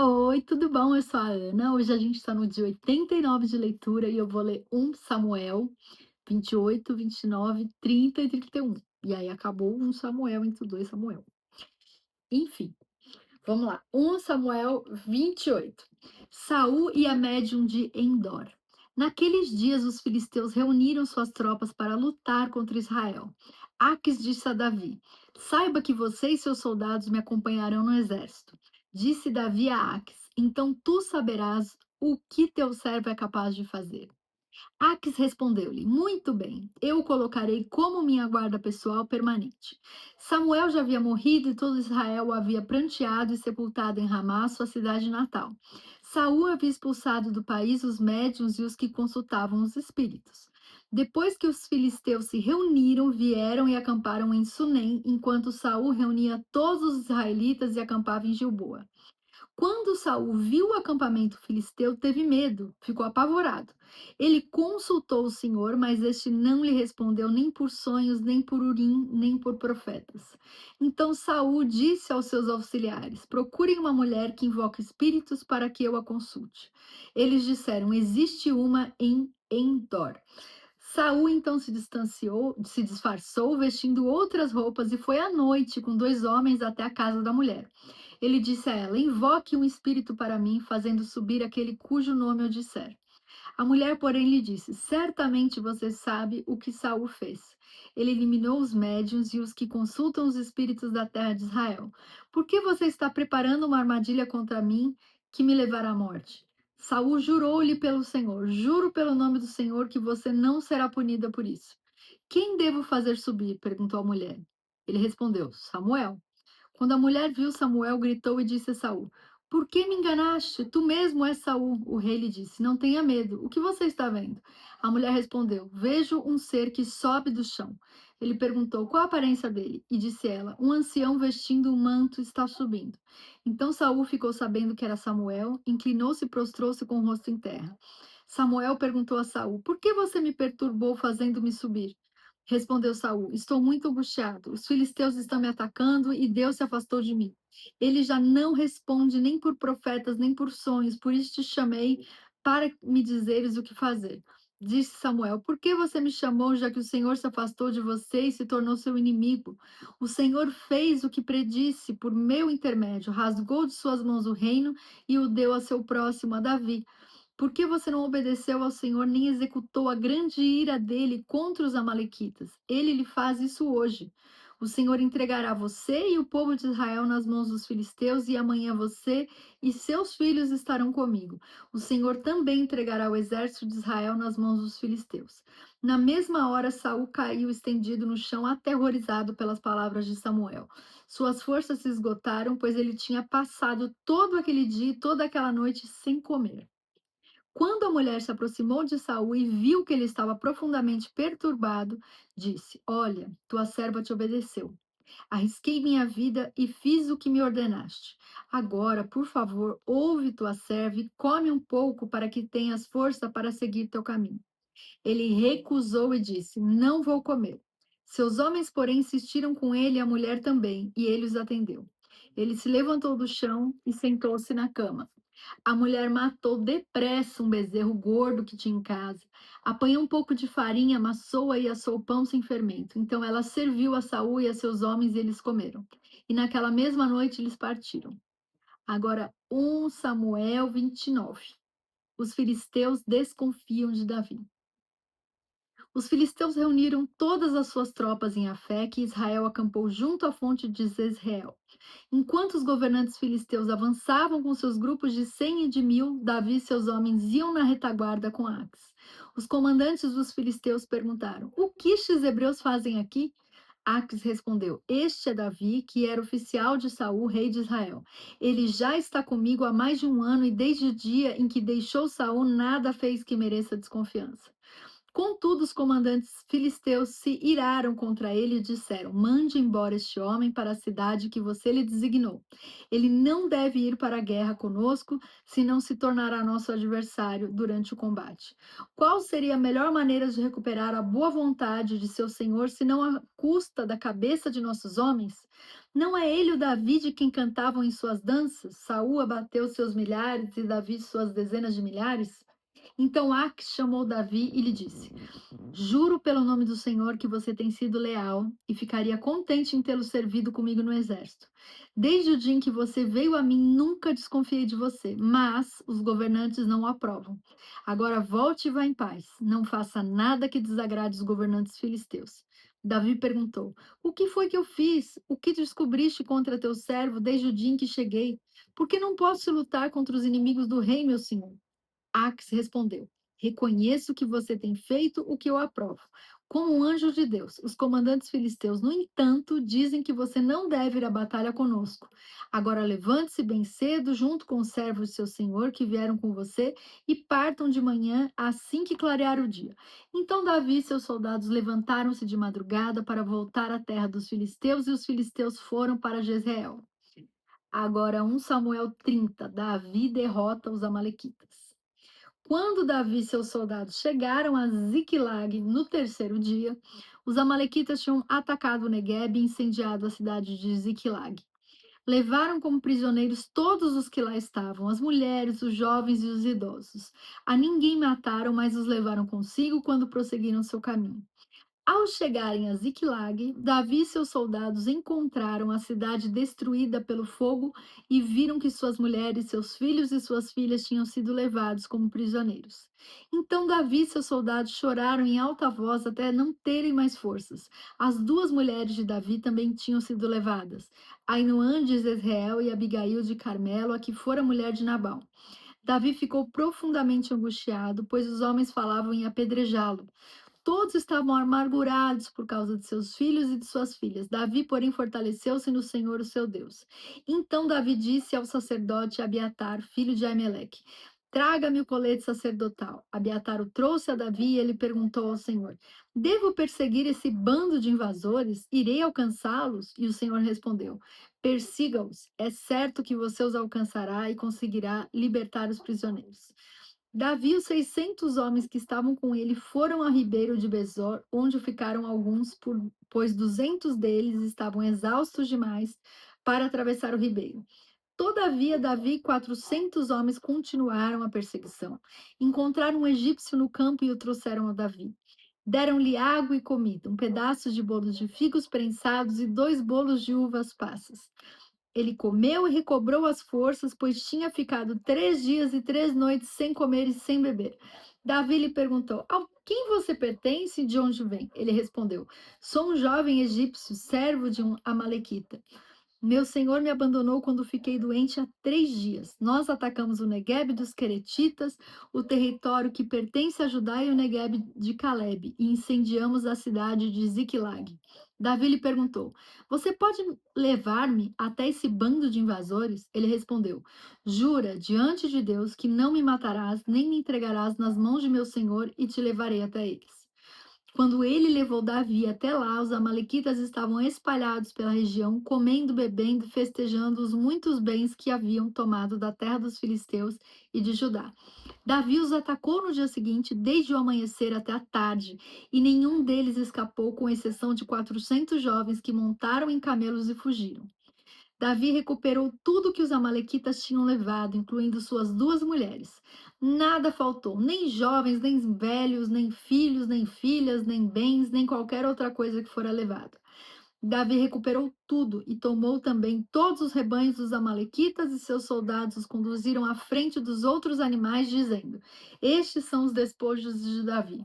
Oi, tudo bom? Eu sou a Ana. Hoje a gente está no dia 89 de leitura e eu vou ler 1 Samuel 28, 29, 30 e 31. E aí acabou 1 Samuel entre o 2 Samuel. Enfim, vamos lá. 1 Samuel 28. Saul e a médium de Endor. Naqueles dias os filisteus reuniram suas tropas para lutar contra Israel. Aques disse a Davi: Saiba que você e seus soldados me acompanharão no exército. Disse Davi a Aques: Então tu saberás o que teu servo é capaz de fazer. Aques respondeu-lhe: Muito bem, eu o colocarei como minha guarda pessoal permanente. Samuel já havia morrido e todo Israel o havia pranteado e sepultado em Ramá, sua cidade natal. Saul havia expulsado do país os médiuns e os que consultavam os espíritos. Depois que os filisteus se reuniram, vieram e acamparam em Sunem, enquanto Saul reunia todos os israelitas e acampava em Gilboa. Quando Saul viu o acampamento filisteu, teve medo, ficou apavorado. Ele consultou o Senhor, mas este não lhe respondeu nem por sonhos, nem por urim, nem por profetas. Então Saul disse aos seus auxiliares: Procurem uma mulher que invoca espíritos para que eu a consulte. Eles disseram: Existe uma em Endor. Saul então se distanciou, se disfarçou, vestindo outras roupas, e foi à noite com dois homens até a casa da mulher. Ele disse a ela: Invoque um espírito para mim, fazendo subir aquele cujo nome eu disser. A mulher, porém, lhe disse: Certamente você sabe o que Saul fez. Ele eliminou os médiuns e os que consultam os espíritos da terra de Israel. Por que você está preparando uma armadilha contra mim que me levará à morte? Saul jurou-lhe pelo Senhor: Juro pelo nome do Senhor que você não será punida por isso. Quem devo fazer subir? Perguntou a mulher. Ele respondeu: Samuel. Quando a mulher viu Samuel, gritou e disse a Saul: Por que me enganaste? Tu mesmo és Saul. O rei lhe disse: Não tenha medo. O que você está vendo? A mulher respondeu: Vejo um ser que sobe do chão. Ele perguntou: Qual a aparência dele? E disse ela: Um ancião vestindo um manto está subindo. Então Saul ficou sabendo que era Samuel, inclinou-se e prostrou-se com o rosto em terra. Samuel perguntou a Saul: Por que você me perturbou fazendo-me subir? Respondeu Saul: Estou muito angustiado. Os filisteus estão me atacando e Deus se afastou de mim. Ele já não responde nem por profetas, nem por sonhos. Por isso te chamei para me dizeres o que fazer. Disse Samuel: Por que você me chamou, já que o Senhor se afastou de você e se tornou seu inimigo? O Senhor fez o que predisse por meu intermédio, rasgou de suas mãos o reino e o deu a seu próximo, a Davi. Por que você não obedeceu ao Senhor nem executou a grande ira dele contra os amalequitas? Ele lhe faz isso hoje. O Senhor entregará você e o povo de Israel nas mãos dos filisteus, e amanhã você e seus filhos estarão comigo. O Senhor também entregará o exército de Israel nas mãos dos filisteus. Na mesma hora, Saul caiu estendido no chão, aterrorizado pelas palavras de Samuel. Suas forças se esgotaram, pois ele tinha passado todo aquele dia e toda aquela noite sem comer. Quando a mulher se aproximou de Saul e viu que ele estava profundamente perturbado, disse: Olha, tua serva te obedeceu. Arrisquei minha vida e fiz o que me ordenaste. Agora, por favor, ouve tua serva e come um pouco para que tenhas força para seguir teu caminho. Ele recusou e disse: Não vou comer. Seus homens, porém, insistiram com ele e a mulher também, e ele os atendeu. Ele se levantou do chão e sentou-se na cama. A mulher matou depressa um bezerro gordo que tinha em casa. Apanhou um pouco de farinha, amassou-a e assou o pão sem fermento. Então ela serviu a Saul e a seus homens e eles comeram. E naquela mesma noite eles partiram. Agora, 1 Samuel 29. Os filisteus desconfiam de Davi. Os filisteus reuniram todas as suas tropas em Afé, que Israel acampou junto à fonte de Jezreel. Enquanto os governantes filisteus avançavam com seus grupos de 100 e de 1000, Davi e seus homens iam na retaguarda com Aques. Os comandantes dos filisteus perguntaram: O que estes hebreus fazem aqui? Aques respondeu: Este é Davi, que era oficial de Saul, rei de Israel. Ele já está comigo há mais de um ano e desde o dia em que deixou Saul, nada fez que mereça desconfiança. Contudo, os comandantes filisteus se iraram contra ele e disseram: Mande embora este homem para a cidade que você lhe designou. Ele não deve ir para a guerra conosco, senão se tornará nosso adversário durante o combate. Qual seria a melhor maneira de recuperar a boa vontade de seu senhor, senão à custa da cabeça de nossos homens? Não é ele o Davi de quem cantavam em suas danças? Saul abateu seus milhares e Davi suas dezenas de milhares? Então Aques chamou Davi e lhe disse: Juro pelo nome do Senhor que você tem sido leal e ficaria contente em tê-lo servido comigo no exército. Desde o dia em que você veio a mim, nunca desconfiei de você, mas os governantes não o aprovam. Agora volte e vá em paz. Não faça nada que desagrade os governantes filisteus. Davi perguntou: O que foi que eu fiz? O que descobriste contra teu servo desde o dia em que cheguei? Por que não posso lutar contra os inimigos do rei, meu senhor? Ax respondeu: Reconheço que você tem feito o que eu aprovo. Como um anjo de Deus, os comandantes filisteus, no entanto, dizem que você não deve ir à batalha conosco. Agora levante-se bem cedo, junto com os servos de seu senhor que vieram com você, e partam de manhã assim que clarear o dia. Então Davi e seus soldados levantaram-se de madrugada para voltar à terra dos filisteus, e os filisteus foram para Jezreel. Agora 1 Samuel 30. Davi derrota os amalequitas. Quando Davi e seus soldados chegaram a Ziclag no terceiro dia, os amalequitas tinham atacado o Negueb e incendiado a cidade de Ziclag. Levaram como prisioneiros todos os que lá estavam, as mulheres, os jovens e os idosos. A ninguém mataram, mas os levaram consigo quando prosseguiram seu caminho. Ao chegarem a Ziclag, Davi e seus soldados encontraram a cidade destruída pelo fogo e viram que suas mulheres, seus filhos e suas filhas tinham sido levados como prisioneiros. Então Davi e seus soldados choraram em alta voz até não terem mais forças. As duas mulheres de Davi também tinham sido levadas, Ainoã de Jezreel e Abigail de Carmelo, a que fora mulher de Nabal. Davi ficou profundamente angustiado, pois os homens falavam em apedrejá-lo. Todos estavam amargurados por causa de seus filhos e de suas filhas. Davi, porém, fortaleceu-se no Senhor, o seu Deus. Então Davi disse ao sacerdote Abiatar, filho de Aimeleque: Traga-me o colete sacerdotal. Abiatar o trouxe a Davi e ele perguntou ao Senhor: Devo perseguir esse bando de invasores? Irei alcançá-los? E o Senhor respondeu: Persiga-os. É certo que você os alcançará e conseguirá libertar os prisioneiros. Davi e os 600 homens que estavam com ele foram a ribeiro de Besor, onde ficaram alguns, pois 200 deles estavam exaustos demais para atravessar o ribeiro. Todavia, Davi e 400 homens continuaram a perseguição. Encontraram um egípcio no campo e o trouxeram a Davi. Deram-lhe água e comida, um pedaço de bolos de figos prensados e 2 bolos de uvas passas. Ele comeu e recobrou as forças, pois tinha ficado 3 dias e 3 noites sem comer e sem beber. Davi lhe perguntou: A quem você pertence e de onde vem? Ele respondeu: Sou um jovem egípcio, servo de um amalequita. Meu senhor me abandonou quando fiquei doente há 3 dias. Nós atacamos o Negueb dos Queretitas, o território que pertence a Judá e o Negueb de Caleb, e incendiamos a cidade de Ziclag. Davi lhe perguntou: Você pode levar-me até esse bando de invasores? Ele respondeu: Jura, diante de Deus, que não me matarás, nem me entregarás nas mãos de meu senhor, e te levarei até eles. Quando ele levou Davi até lá, os amalequitas estavam espalhados pela região, comendo, bebendo, festejando os muitos bens que haviam tomado da terra dos filisteus e de Judá. Davi os atacou no dia seguinte, desde o amanhecer até a tarde, e nenhum deles escapou, com exceção de 400 jovens que montaram em camelos e fugiram. Davi recuperou tudo que os amalequitas tinham levado, incluindo suas 2 mulheres. Nada faltou, nem jovens, nem velhos, nem filhos, nem filhas, nem bens, nem qualquer outra coisa que fora levada. Davi recuperou tudo e tomou também todos os rebanhos dos amalequitas, e seus soldados os conduziram à frente dos outros animais, dizendo: Estes são os despojos de Davi.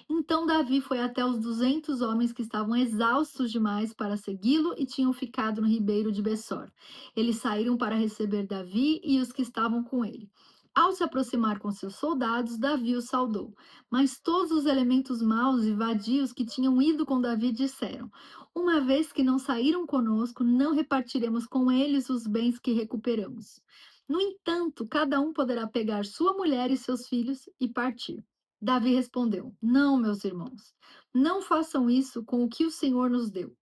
Então Davi foi até os 200 homens que estavam exaustos demais para segui-lo e tinham ficado no ribeiro de Bessor. Eles saíram para receber Davi e os que estavam com ele. Ao se aproximar com seus soldados, Davi os saudou. Mas todos os elementos maus e vadios que tinham ido com Davi disseram: Uma vez que não saíram conosco, não repartiremos com eles os bens que recuperamos. No entanto, cada um poderá pegar sua mulher e seus filhos e partir. Davi respondeu: Não, meus irmãos, não façam isso com o que o Senhor nos deu.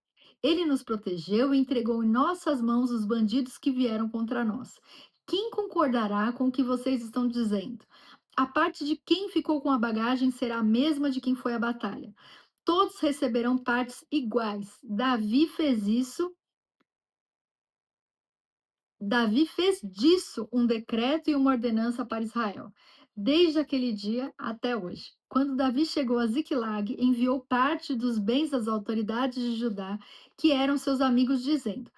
Ele nos protegeu e entregou em nossas mãos os bandidos que vieram contra nós. Quem concordará com o que vocês estão dizendo? A parte de quem ficou com a bagagem será a mesma de quem foi à batalha. Todos receberão partes iguais. Davi fez disso um decreto e uma ordenança para Israel, desde aquele dia até hoje. Quando Davi chegou a Ziclag, enviou parte dos bens às autoridades de Judá, que eram seus amigos, dizendo: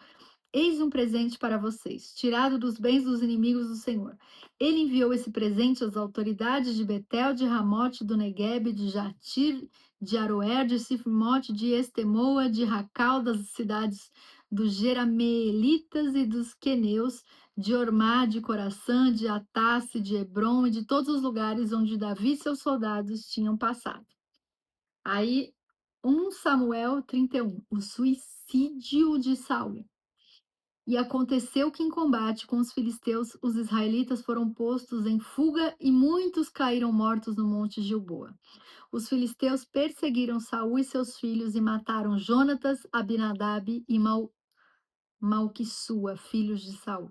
Eis um presente para vocês, tirado dos bens dos inimigos do Senhor. Ele enviou esse presente às autoridades de Betel, de Ramote, do Neguebe, de Jatir, de Aroer, de Sifimote, de Estemoa, de Racal, das cidades dos Jerameelitas e dos Queneus, de Ormá, de Coraçã, de Atasse, de Hebron e de todos os lugares onde Davi e seus soldados tinham passado. Aí, 1 Samuel 31, o suicídio de Saul. E aconteceu que em combate com os filisteus, os israelitas foram postos em fuga e muitos caíram mortos no monte Gilboa. Os filisteus perseguiram Saul e seus filhos e mataram Jonatas, Abinadab e Malquissua, filhos de Saul.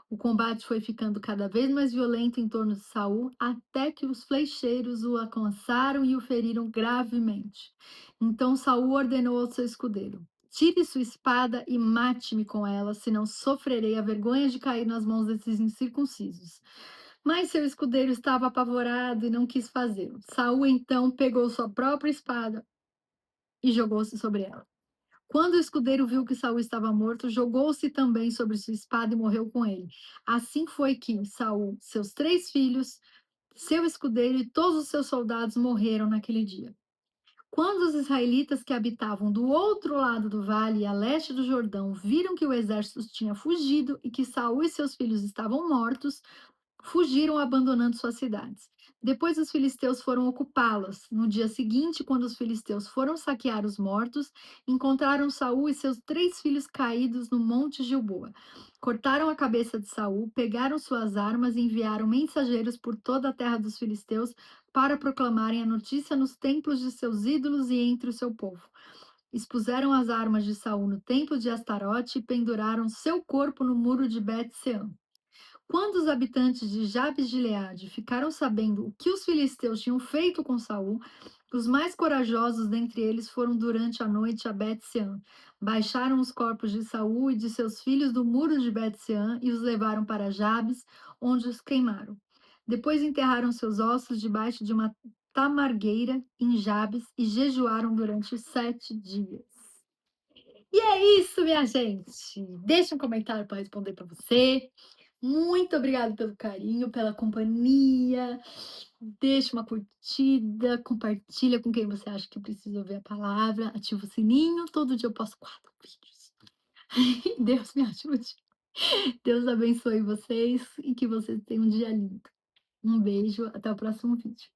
O combate foi ficando cada vez mais violento em torno de Saul, até que os flecheiros o alcançaram e o feriram gravemente. Então Saul ordenou ao seu escudeiro: Tire sua espada e mate-me com ela, senão sofrerei a vergonha de cair nas mãos desses incircuncisos. Mas seu escudeiro estava apavorado e não quis fazê-lo. Saul então pegou sua própria espada e jogou-se sobre ela. Quando o escudeiro viu que Saul estava morto, jogou-se também sobre sua espada e morreu com ele. Assim foi que Saul, seus 3 filhos, seu escudeiro e todos os seus soldados morreram naquele dia. Quando os israelitas que habitavam do outro lado do vale, a leste do Jordão, viram que o exército tinha fugido e que Saul e seus filhos estavam mortos, fugiram abandonando suas cidades. Depois os filisteus foram ocupá-las. No dia seguinte, quando os filisteus foram saquear os mortos, encontraram Saul e seus 3 filhos caídos no monte Gilboa. Cortaram a cabeça de Saul, pegaram suas armas e enviaram mensageiros por toda a terra dos filisteus para proclamarem a notícia nos templos de seus ídolos e entre o seu povo. Expuseram as armas de Saul no templo de Astarote e penduraram seu corpo no muro de Bet-Sean. Quando os habitantes de Jabes de Gileade ficaram sabendo o que os filisteus tinham feito com Saul, os mais corajosos dentre eles foram durante a noite a Bet-Sean. Baixaram os corpos de Saul e de seus filhos do muro de Bet-Sean e os levaram para Jabes, onde os queimaram. Depois enterraram seus ossos debaixo de uma tamargueira em Jabes e jejuaram durante 7 dias. E é isso, minha gente. Deixa um comentário para responder para você. Muito obrigada pelo carinho, pela companhia. Deixa uma curtida, compartilha com quem você acha que precisa ouvir a palavra, ativa o sininho. Todo dia eu posto 4 vídeos. Deus me ajude. Deus abençoe vocês e que vocês tenham um dia lindo. Um beijo, até o próximo vídeo.